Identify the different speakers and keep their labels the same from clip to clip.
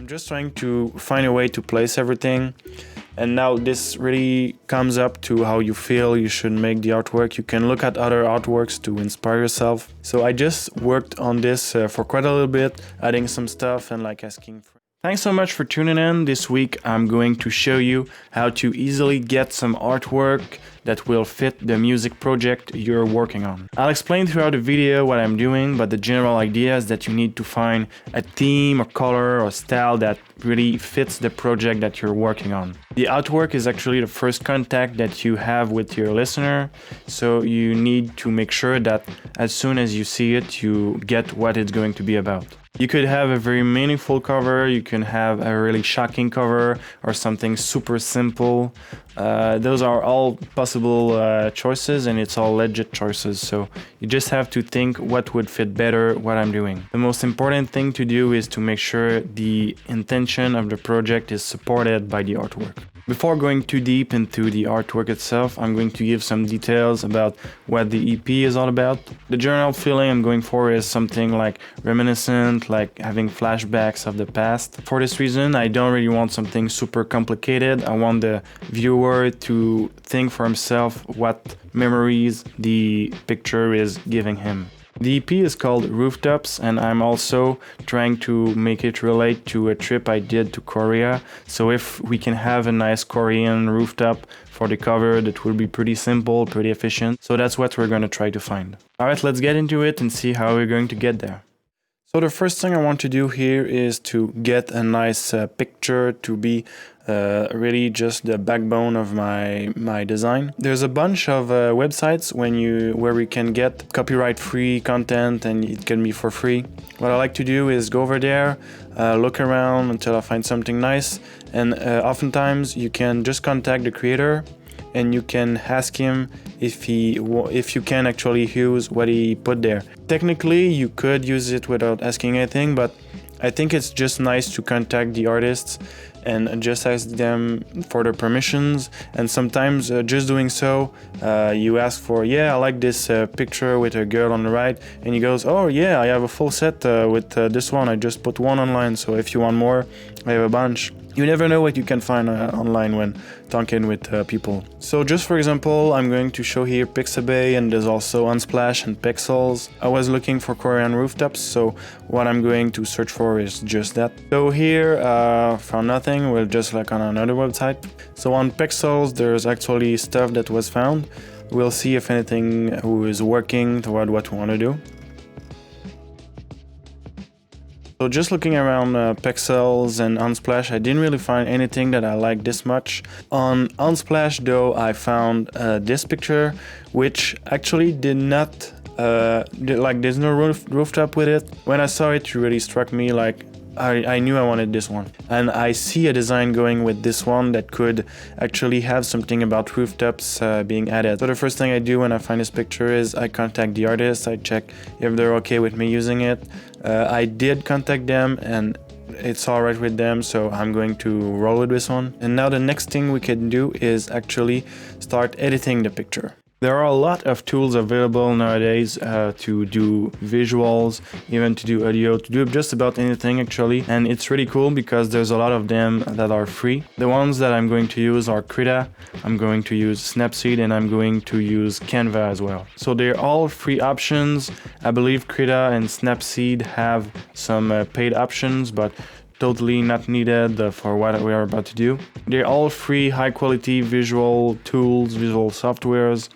Speaker 1: I'm just trying to find a way to place everything. And now this really comes up to how you feel you should make the artwork. You can look at other artworks to inspire yourself. So I just worked on this for quite a little bit, adding some stuff and like asking for... Thanks so much for tuning in. This week I'm going to show you how to easily get some artwork that will fit the music project you're working on. I'll explain throughout the video what I'm doing, but the general idea is that you need to find a theme or color or style that really fits the project that you're working on. The artwork is actually the first contact that you have with your listener, so you need to make sure that as soon as you see it, you get what it's going to be about. You could have a very meaningful cover, you can have a really shocking cover, or something super simple. Those are all possible choices, and it's all legit choices, so you just have to think what would fit better what I'm doing. The most important thing to do is to make sure the intention of the project is supported by the artwork. Before going too deep into the artwork itself, I'm going to give some details about what the EP is all about. The general feeling I'm going for is something like reminiscent, like having flashbacks of the past. For this reason, I don't really want something super complicated. I want the viewer to think for himself what memories the picture is giving him. The EP is called Rooftops, and I'm also trying to make it relate to a trip I did to Korea. So if we can have a nice Korean rooftop for the cover, that will be pretty simple, pretty efficient. So that's what we're going to try to find. Alright, let's get into it and see how we're going to get there. So the first thing I want to do here is to get a nice picture to be really just the backbone of my design. There's a bunch of websites where we can get copyright-free content, and it can be for free. What I like to do is go over there, look around until I find something nice, and oftentimes you can just contact the creator and you can ask him if you can actually use what he put there. Technically, you could use it without asking anything, but I think it's just nice to contact the artists and just ask them for their permissions. And sometimes just doing so, you ask for, yeah, I like this picture with a girl on the right, and he goes, oh yeah, I have a full set with this one, I just put one online, so if you want more, I have a bunch. You never know what you can find online when talking with people. So just for example, I'm going to show here Pixabay, and there's also Unsplash and Pexels. I was looking for Korean rooftops, so what I'm going to search for is just that. So here, found nothing, we're just like on another website. So on Pexels, there's actually stuff that was found. We'll see if anything is working toward what we want to do. So just looking around Pexels and Unsplash, I didn't really find anything that I liked this much. On Unsplash though, I found this picture, which actually did not, there's no rooftop with it. When I saw it, it really struck me like, I knew I wanted this one. And I see a design going with this one that could actually have something about rooftops being added. So the first thing I do when I find this picture is I contact the artist, I check if they're okay with me using it. I did contact them and it's alright with them, so I'm going to roll with this one. And now the next thing we can do is actually start editing the picture. There are a lot of tools available nowadays to do visuals, even to do audio, to do just about anything actually, and it's really cool because there's a lot of them that are free. The ones that I'm going to use are Krita, I'm going to use Snapseed, and I'm going to use Canva as well. So they're all free options. I believe Krita and Snapseed have some paid options, but totally not needed for what we are about to do. They're all free, high quality visual tools, visual softwares,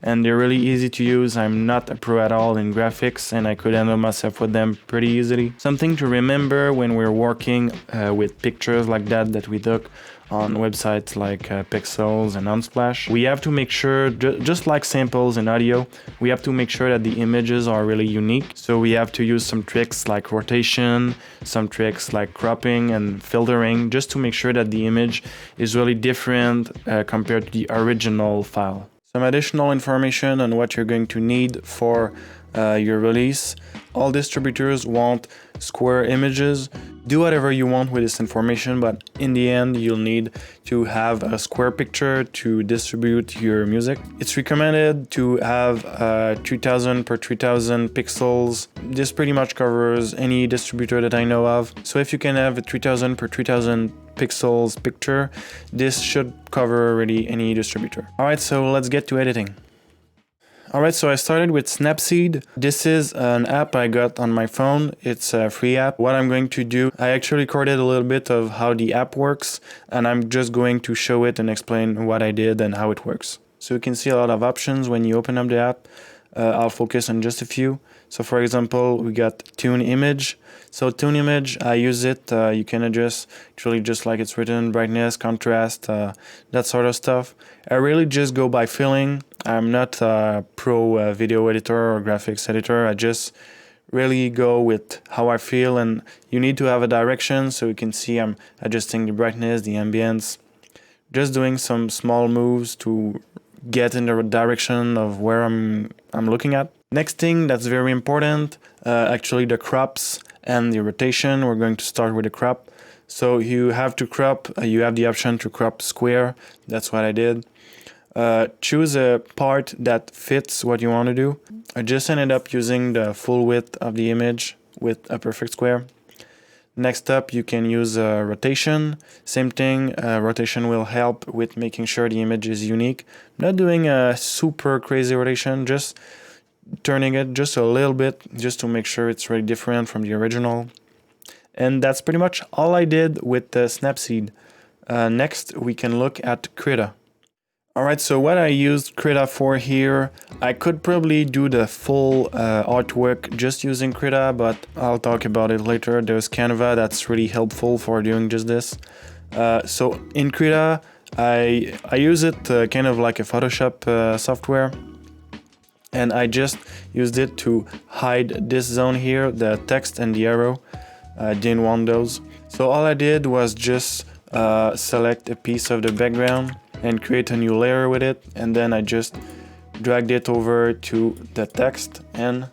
Speaker 1: and they're really easy to use. I'm not a pro at all in graphics, and I could handle myself with them pretty easily. Something to remember when we're working with pictures like that we took on websites like Pexels and Unsplash. We have to make sure, just like samples in audio, we have to make sure that the images are really unique. So we have to use some tricks like rotation, some tricks like cropping and filtering, just to make sure that the image is really different compared to the original file. Some additional information on what you're going to need for your release. All distributors want square images. Do whatever you want with this information, but in the end you'll need to have a square picture to distribute your music. It's recommended to have 3000 per 3000 pixels. This pretty much covers any distributor that I know of. So if you can have a 3000 per 3000 pixels picture, this should cover already any distributor. Alright, so let's get to editing. Alright, so I started with Snapseed. This is an app I got on my phone. It's a free app. What I'm going to do, I actually recorded a little bit of how the app works, and I'm just going to show it and explain what I did and how it works. So you can see a lot of options when you open up the app. I'll focus on just a few. So for example, we got tune image. So tune image, I use it. You can adjust actually just like it's written, brightness, contrast, that sort of stuff. I really just go by feeling. I'm not a pro video editor or graphics editor. I just really go with how I feel, and you need to have a direction. So you can see I'm adjusting the brightness, the ambience, just doing some small moves to get in the direction of where I'm looking at. Next thing that's very important, actually the crops and the rotation. We're going to start with the crop. So you have to crop, you have the option to crop square. That's what I did. Choose a part that fits what you want to do. I just ended up using the full width of the image with a perfect square. Next up, you can use rotation. Same thing, rotation will help with making sure the image is unique. Not doing a super crazy rotation, just turning it just a little bit, just to make sure it's really different from the original. And that's pretty much all I did with the Snapseed. Next, we can look at Krita. Alright, so what I used Krita for here, I could probably do the full artwork just using Krita, but I'll talk about it later. There's Canva that's really helpful for doing just this. So in Krita, I use it kind of like a Photoshop software, and I just used it to hide this zone here, the text and the arrow. I didn't want those. So all I did was just select a piece of the background and create a new layer with it, and then I just dragged it over to the text, and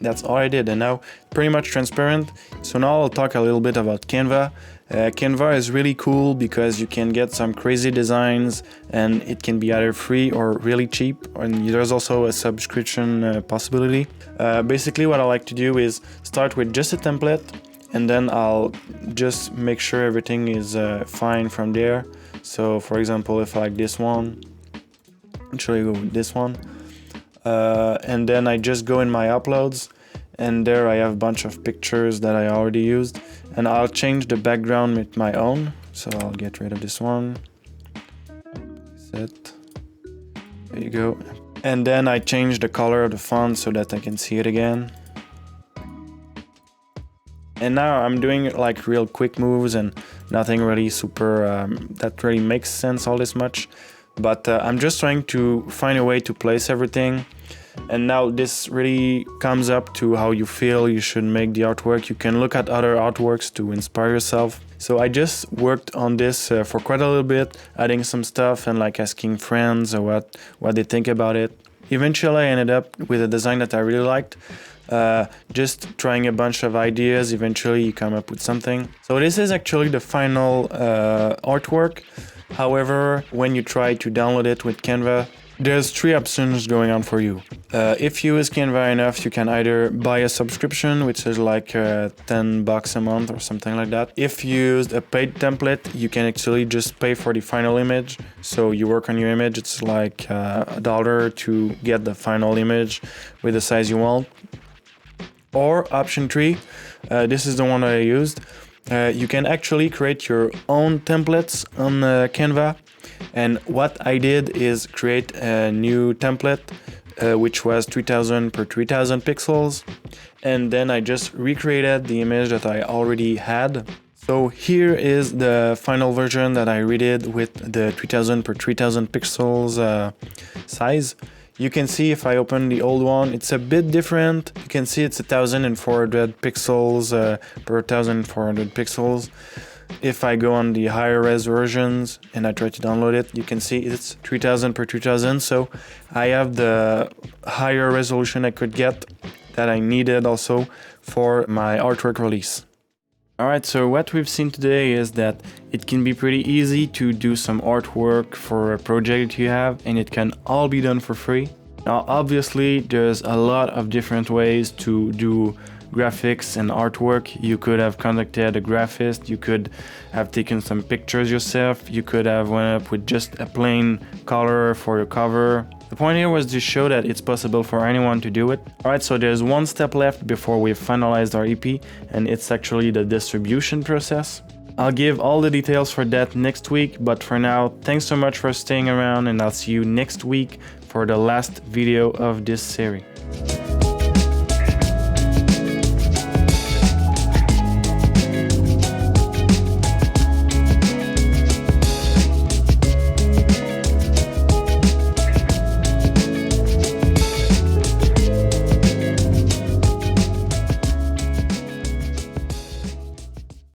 Speaker 1: that's all I did. And now pretty much transparent. So now I'll talk a little bit about Canva. Canva is really cool because you can get some crazy designs, and it can be either free or really cheap, and there's also a subscription possibility. Basically what I like to do is start with just a template, and then I'll just make sure everything is fine from there. So for example, if I like this one, I'll show you this one, and then I just go in my uploads, and there I have a bunch of pictures that I already used, and I'll change the background with my own. So I'll get rid of this one, set, there you go, and then I change the color of the font so that I can see it again. And now I'm doing like real quick moves and nothing really super that really makes sense all this much, but I'm just trying to find a way to place everything. And now this really comes up to how you feel you should make the artwork. You can look at other artworks to inspire yourself. So I just worked on this for quite a little bit, adding some stuff and like asking friends or what they think about it. Eventually I ended up with a design that I really liked. Just trying a bunch of ideas, eventually you come up with something. So this is actually the final artwork. However, when you try to download it with Canva, there's three options going on for you. If you use Canva enough, you can either buy a subscription, which is like $10 a month or something like that. If you use a paid template, you can actually just pay for the final image. So you work on your image, it's like $1 to get the final image with the size you want. Or option 3, this is the one that I used. You can actually create your own templates on Canva. And what I did is create a new template, which was 3000 per 3000 pixels. And then I just recreated the image that I already had. So here is the final version that I redid with the 3000 per 3000 pixels size. You can see if I open the old one, it's a bit different. You can see it's 1400 pixels per 1400 pixels. If I go on the higher res versions and I try to download it, you can see it's 3000 per 2000. So I have the higher resolution I could get that I needed also for my artwork release. Alright, so what we've seen today is that it can be pretty easy to do some artwork for a project you have, and it can all be done for free. Now obviously there's a lot of different ways to do graphics and artwork. You could have contacted a graphist, you could have taken some pictures yourself, you could have went up with just a plain color for your cover. The point here was to show that it's possible for anyone to do it. Alright, so there's one step left before we've finalized our EP, and it's actually the distribution process. I'll give all the details for that next week, but for now, thanks so much for staying around, and I'll see you next week for the last video of this series.